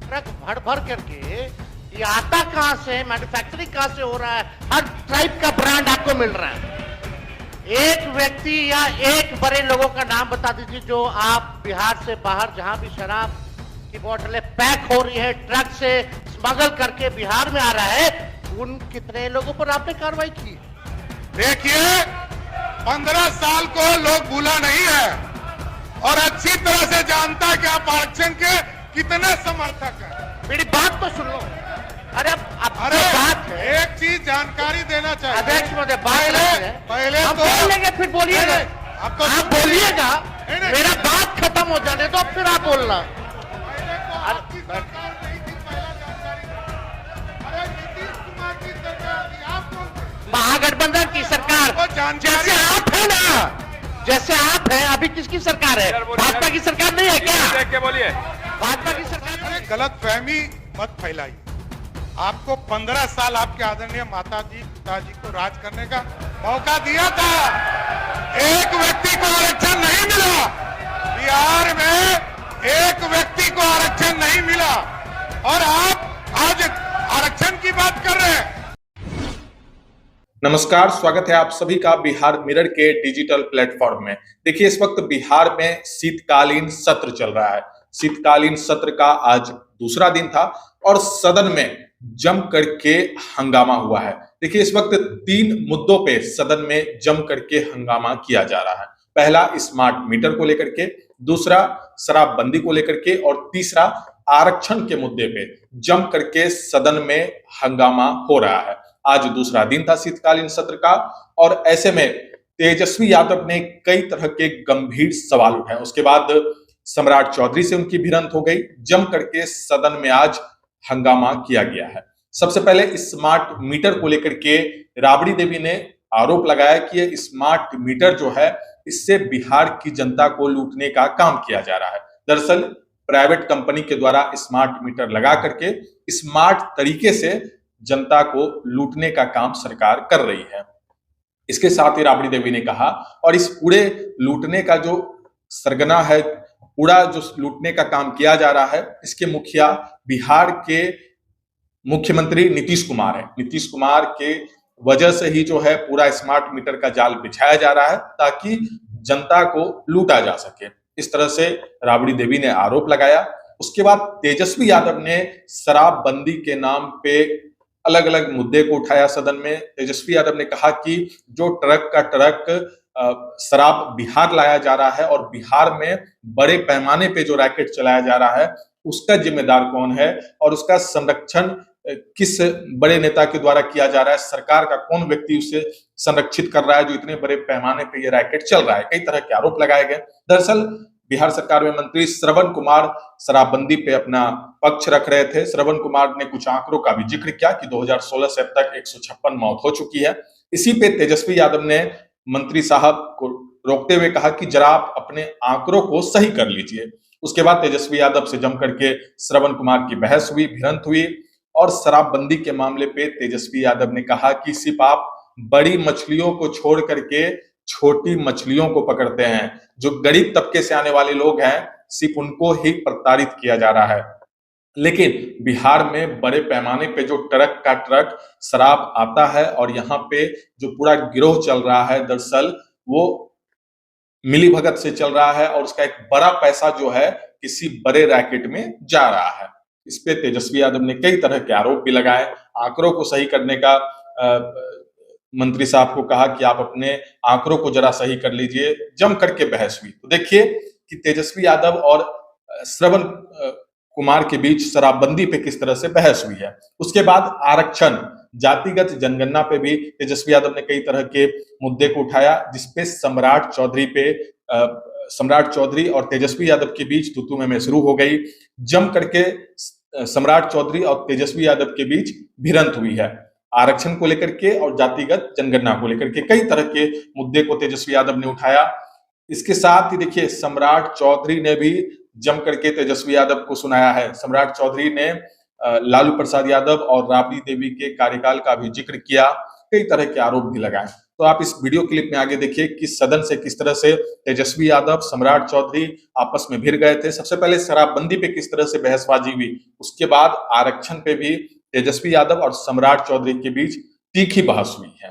Truck भर भर करके ये आता कहाँ से, मैन्युफैक्चरिंग कहाँ से हो रहा है, हर टाइप का ब्रांड आपको मिल रहा है। एक व्यक्ति या एक बड़े लोगों का नाम बता दीजिए जो आप बिहार से बाहर जहां भी शराब की बोतलें पैक हो रही है ट्रक से स्मगल करके बिहार में आ रहा है, उन कितने लोगों पर आपने कार्रवाई की? देखिए, 15 साल को लोग भूला नहीं है और अच्छी तरह से जानता है कि आप आरक्षण के कितने समर्थक हैं। मेरी बात तो सुन लो। अरे अरे बात है, एक चीज जानकारी देना चाहिए अध्यक्ष महोदय, पहले हम तो बोल लेंगे, फिर बोलिएगा। आप तो आप बोलिएगा, नहीं। मेरा बात खत्म हो जाने दो, फिर आप बोलना। पहले तो आपकी सरकार नहीं थी, पहला जानकारी दो। अरे नीतीश कुमार की सरकार थी, आप कौन थे? महागठबंधन की सरकार, वो जानकारी- जैसे आप है ना, जैसे आप हैं, अभी किसकी सरकार है? भाजपा की सरकार नहीं है क्या? देख के बोलिए। भाजपा की सरकार अरे गलत फहमी मत फैलाइए। आपको 15 साल आपके आदरणीय माताजी पिताजी को राज करने का मौका दिया था, एक व्यक्ति को आरक्षण नहीं मिला। बिहार में एक व्यक्ति को आरक्षण नहीं मिला और आप आज आरक्षण की बात कर रहे हैं। नमस्कार, स्वागत है आप सभी का बिहार मिरर के डिजिटल प्लेटफॉर्म में। देखिए, इस वक्त बिहार में शीतकालीन सत्र चल रहा है। शीतकालीन सत्र का आज दूसरा दिन था और सदन में जम करके हंगामा हुआ है। देखिए, इस वक्त 3 मुद्दों पे सदन में जम करके हंगामा किया जा रहा है। पहला स्मार्ट मीटर को लेकर के, दूसरा शराबबंदी को लेकर के और तीसरा आरक्षण के मुद्दे पे जम करके सदन में हंगामा हो रहा है। आज दूसरा दिन था शीतकालीन सत्र का और ऐसे में तेजस्वी यादव ने कई तरह के गंभीर सवाल उठाए। उसके बाद सम्राट चौधरी से उनकी भिड़ंत हो गई। जम करके सदन में आज हंगामा किया गया है। सबसे पहले स्मार्ट मीटर को लेकर के राबड़ी देवी ने आरोप लगाया कि ये स्मार्ट मीटर जो है, इससे बिहार की जनता को लूटने का काम किया जा रहा है। दरअसल प्राइवेट कंपनी के द्वारा स्मार्ट मीटर लगा करके स्मार्ट तरीके से जनता को लूटने का काम सरकार कर रही है। इसके साथ ही राबड़ी देवी ने कहा, और इस पूरे लूटने का जो सरगना है, पूरा जो लूटने का काम किया जा रहा है, इसके मुखिया बिहार के मुख्यमंत्री नीतीश कुमार है। नीतीश कुमार के वजह से ही जो है पूरा स्मार्ट मीटर का जाल बिछाया जा रहा है ताकि जनता को लूटा जा सके। इस तरह से राबड़ी देवी ने आरोप लगाया। उसके बाद तेजस्वी यादव ने शराबबंदी के नाम पे अलग अलग मुद्दे को उठाया सदन में। तेजस्वी यादव ने कहा कि जो ट्रक का ट्रक शराब बिहार लाया जा रहा है और बिहार में बड़े पैमाने पे जो रैकेट चलाया जा रहा है, उसका जिम्मेदार कौन है और उसका संरक्षण किस बड़े नेता के द्वारा किया जा रहा है, सरकार का कौन व्यक्ति उसे संरक्षित कर रहा है जो इतने बड़े पैमाने पे ये रैकेट चल रहा है। कई तरह के आरोप लगाए गए। दरअसल बिहार सरकार में मंत्री श्रवण कुमार शराबबंदी पे अपना पक्ष रख रहे थे। श्रवण कुमार ने कुछ आंकड़ों का भी जिक्र किया कि 2016 से अब तक 156 मौत हो चुकी है। इसी पे तेजस्वी यादव ने मंत्री साहब को रोकते हुए कहा कि जरा आप अपने आंकड़ों को सही कर लीजिए। उसके बाद तेजस्वी यादव से जम करके श्रवण कुमार की बहस हुई, भिड़ंत हुई और शराबबंदी के मामले पे तेजस्वी यादव ने कहा कि सिर्फ आप बड़ी मछलियों को छोड़ करके छोटी मछलियों को पकड़ते हैं। जो गरीब तबके से आने वाले लोग हैं, सिर्फ उनको ही प्रताड़ित किया जा रहा है। लेकिन बिहार में बड़े पैमाने पे जो ट्रक का ट्रक शराब आता है और यहाँ पे जो पूरा गिरोह चल रहा है, दरअसल वो मिलीभगत से चल रहा है और उसका एक बड़ा पैसा जो है किसी बड़े रैकेट में जा रहा है। इस पे तेजस्वी यादव ने कई तरह के आरोप भी लगाए। आंकड़ों को सही करने का मंत्री साहब को कहा कि आप अपने आंकड़ों को जरा सही कर लीजिए। जम करके बहस हुई। तो देखिए कि तेजस्वी यादव और श्रवण कुमार के बीच शराबबंदी पे किस तरह से बहस हुई है। उसके बाद आरक्षण, जातिगत जनगणना पे भी तेजस्वी यादव ने कई तरह के मुद्दे को उठाया, जिसपे सम्राट चौधरी और तेजस्वी यादव के बीच तू में शुरू हो गई। जम करके सम्राट चौधरी और तेजस्वी यादव के बीच भिड़ंत हुई है आरक्षण को लेकर के और जातिगत जनगणना को लेकर के। कई तरह के मुद्दे को तेजस्वी यादव ने उठाया। इसके साथ ही देखिए, सम्राट चौधरी ने भी जम करके तेजस्वी यादव को सुनाया है। सम्राट चौधरी ने लालू प्रसाद यादव और राबड़ी देवी के कार्यकाल का भी जिक्र किया। कई तरह के आरोप भी लगाए। तो आप इस वीडियो क्लिप में आगे देखिए कि सदन से किस तरह से तेजस्वी यादव, सम्राट चौधरी आपस में भिड़ गए थे। सबसे पहले शराबबंदी पे किस तरह से बहसबाजी हुई, उसके बाद आरक्षण पे भी तेजस्वी यादव और सम्राट चौधरी के बीच तीखी बहस हुई है।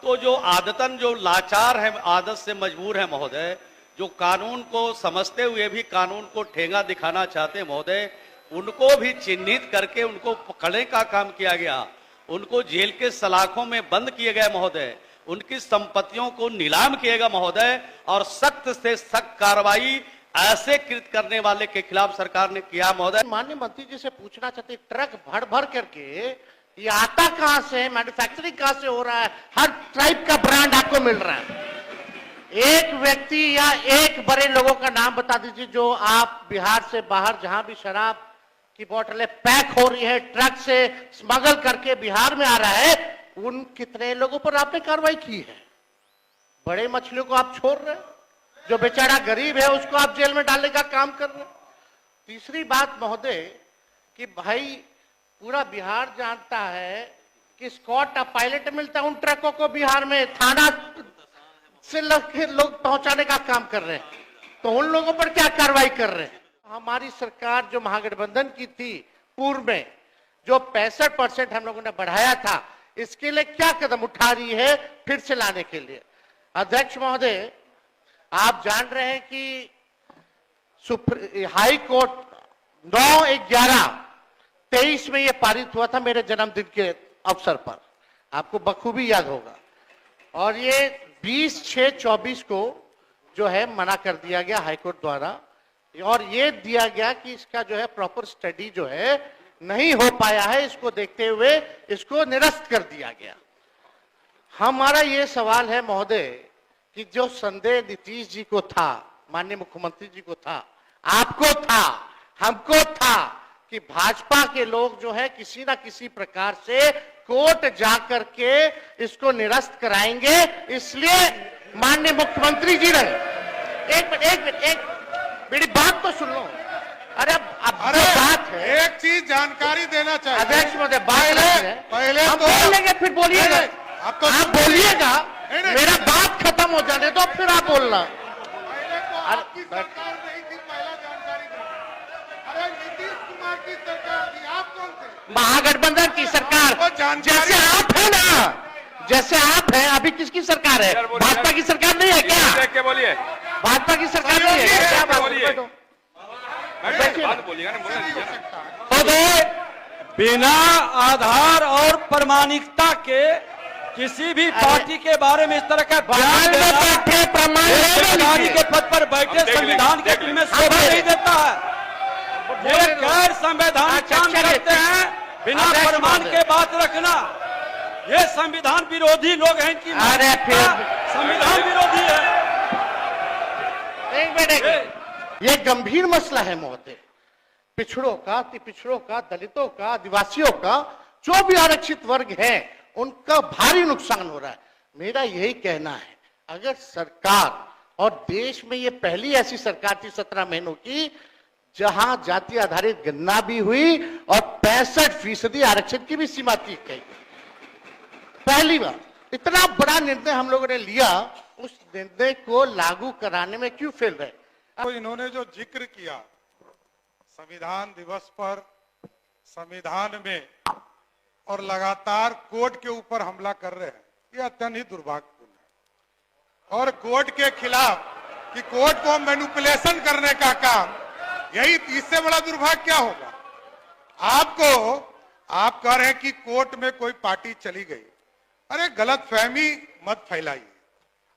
तो जो आदतन जो लाचार है, आदत से मजबूर है महोदय, जो कानून को समझते हुए भी कानून को ठेंगा दिखाना चाहते हैं महोदय, उनको भी चिन्हित करके उनको पकड़ने का काम किया गया, उनको जेल के सलाखों में बंद किए गए महोदय, उनकी संपत्तियों को नीलाम किएगा महोदय, और सख्त से सख्त कार्रवाई ऐसे कृत करने वाले के खिलाफ सरकार ने किया महोदय। माननीय मंत्री जी से पूछना चाहते, ट्रक भर भर करके ये आता कहां से, मैन्युफैक्चरिंग कहां से हो रहा है? हर ट्राइब का ब्रांड आपको मिल रहा है। एक व्यक्ति या एक बड़े लोगों का नाम बता दीजिए जो आप बिहार से बाहर जहां भी शराब की बोतलें पैक हो रही है, ट्रक से स्मगल करके बिहार में आ रहा है, उन कितने लोगों पर आपने कार्रवाई की है? बड़े मछलियों को आप छोड़ रहे हैं, जो बेचारा गरीब है उसको आप जेल में डालने का काम कर रहे हैं। तीसरी बात महोदय कि भाई पूरा बिहार जानता है कि स्कॉट पायलट मिलता है उन ट्रकों को बिहार में, थाना से लोग पहुंचाने का काम कर रहे हैं, तो उन लोगों पर क्या कार्रवाई कर रहे हैं? हमारी सरकार जो महागठबंधन की थी पूर्व में, जो 65% हम लोगों ने बढ़ाया था, इसके लिए क्या कदम उठा रही है फिर से लाने के लिए? अध्यक्ष महोदय, आप जान रहे हैं कि हाई कोर्ट 9/11/23 में यह पारित हुआ था मेरे जन्मदिन के अवसर पर, आपको बखूबी याद होगा, और ये 20/6/24 को जो है मना कर दिया गया हाईकोर्ट द्वारा, और ये दिया गया कि इसका जो है प्रॉपर स्टडी जो है नहीं हो पाया है, इसको देखते हुए इसको निरस्त कर दिया गया। हमारा ये सवाल है महोदय कि जो संदेह नीतीश जी को था, माननीय मुख्यमंत्री जी को था, आपको था, हमको था कि भाजपा के लोग जो है किसी ना किसी प्रकार से कोर्ट जाकर के इसको निरस्त कराएंगे, इसलिए माननीय मुख्यमंत्री जी ने एक मेरी बात तो सुन लो। अरे बात है, एक चीज जानकारी देना चाहिए अध्यक्ष महोदय, पहले हम तो बोलेंगे फिर बोलिएगा, आप बोलिएगा, मेरा बात खत्म हो जाने दो फिर आप बोलना। पहले तो आपकी सरकार नहीं थी, पहला जानकारी देना। अरे नीतीश कुमार की सरकार थी, आप कौन थे? महागठबंधन की सरकार, जैसे आप है ना, जैसे आप हैं। अभी किसकी सरकार है? भाजपा की सरकार नहीं है क्या? देख के बोलिए, भाजपा की सरकार नहीं है क्या? क्या बात बोलिए, बिना आधार और प्रमाणिकता के किसी भी पार्टी के बारे में इस तरह का बयान देना संविधान के पद पर बैठे संविधान के दिल में शोभा नहीं देता है। ये गैर संवैधानिक काम करते हैं, बिना प्रमाण के बात रखना, ये संविधान विरोधी लोग हैं, इनकी संविधान विरोधी है। एक मिनट, ये गंभीर मसला है महोदय, पिछड़ों का, पिछड़ों का, दलितों का, आदिवासियों का, जो भी आरक्षित वर्ग है उनका भारी नुकसान हो रहा है। मेरा यही कहना है, अगर सरकार और देश में ये पहली ऐसी सरकार थी 17 महीनों की जहां जाति आधारित गणना भी हुई और 65% आरक्षण की भी सीमा थी गई। पहली बार इतना बड़ा निर्णय हम लोगों ने लिया, उस निर्णय को लागू कराने में क्यों फेल रहे? तो इन्होंने जो जिक्र किया संविधान दिवस पर, संविधान में, और लगातार कोर्ट के ऊपर हमला कर रहे हैं, ये अत्यंत ही दुर्भाग्यपूर्ण है। और कोर्ट के खिलाफ कि कोर्ट को मैनिपुलेशन करने का काम, यही इससे बड़ा दुर्भाग्य क्या होगा? आप कह रहे हैं कि कोर्ट में कोई पार्टी चली गई। अरे गलतफहमी मत फैलाइए।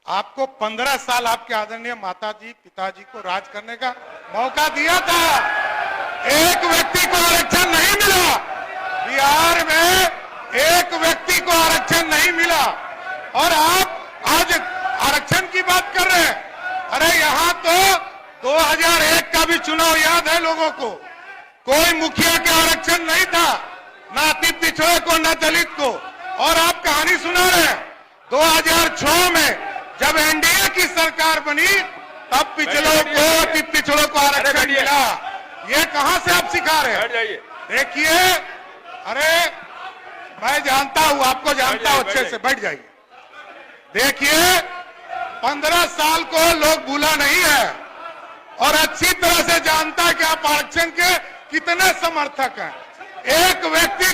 आपको 15 साल आपके आदरणीय माताजी पिताजी को राज करने का मौका दिया था, एक व्यक्ति को आरक्षण नहीं मिला। बिहार में एक व्यक्ति को आरक्षण नहीं मिला और आप आज आरक्षण की बात कर रहे हैं। अरे यहाँ तो 2001 का भी चुनाव याद है लोगों को, कोई मुखिया के आरक्षण नहीं था, ना अति पिछड़े को ना दलित को, और आप कहानी सुना रहे हैं। 2006 में जब एनडीए की सरकार बनी तब पिछड़ों को, अति पिछड़ों को आरक्षण मिला। ये कहां से आप सिखा रहे हैं? देखिए, अरे मैं जानता हूं, आपको जानता हूं अच्छे से, बैठ जाइए। देखिए 15 साल को लोग भूला नहीं है और अच्छी तरह से जानता है कि आप आरक्षण के कितने समर्थक हैं। एक व्यक्ति